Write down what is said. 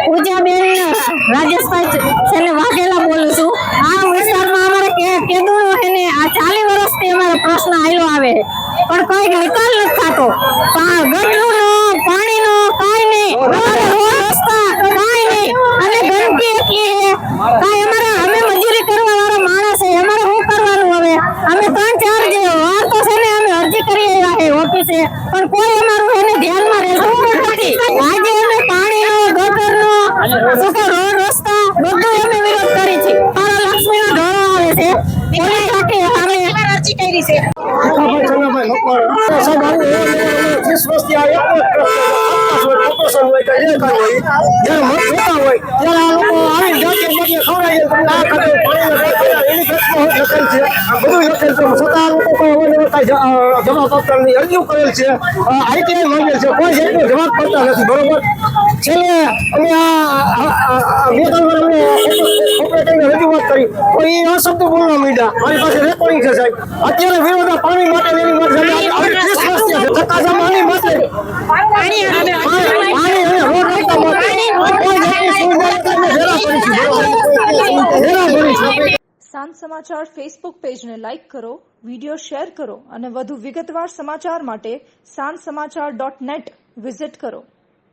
પૂજાબેન રાજેશભાઈ વાઘેલા બોલું છું। આ વિસ્તારમાં અમારે કેદુનો છે ને આ 40 વર્ષથી અમારો પ્રશ્ન આવેલો આવે પણ કોઈ નિકાલ નથી થતો। ગટરનો પાણીનો કાંઈ નહીં, રસ્તા કાંઈ નહીં અને ગંદકી એટલી છે કાંઈ અમે મજૂરી કરવા વાળા માણસ છે, અમારે શું કરવાનું હવે? અમે 3-4 વાર તો છે ને અમે અરજી કરી આવ્યા છે ઓફિસે પણ કોઈ અમારું એને ધ્યાનમાં રહેતું નથી। આજે અમે પાણીનો ગટરનો રોડ રસ્તા બધું અમે વિરોધ કરી છે। મારા લક્ષ્મીનો ઢોળો આવે છે પોલીસ સાથે અમે અરજી કરી છે। અરજીઓ કરેલ છે, આઈટીઆઈ માંગેલ છે, કોઈ જાતનો જવાબ કરતા નથી। બરોબર, છેલ્લે અમે રજૂઆત કરી તો એ અશબ્દ બોલવા માંડ્યા। મારી પાસે રેકોર્ડિંગ છે સાહેબ। અત્યારે વિરોધ પાણી માટે સાંજ સમાચાર ફેસબુક પેજને લાઇક કરો, વિડીયો શેર કરો અને વધુ વિગતવાર સમાચાર માટે sanssamachar.net વિઝિટ કરો।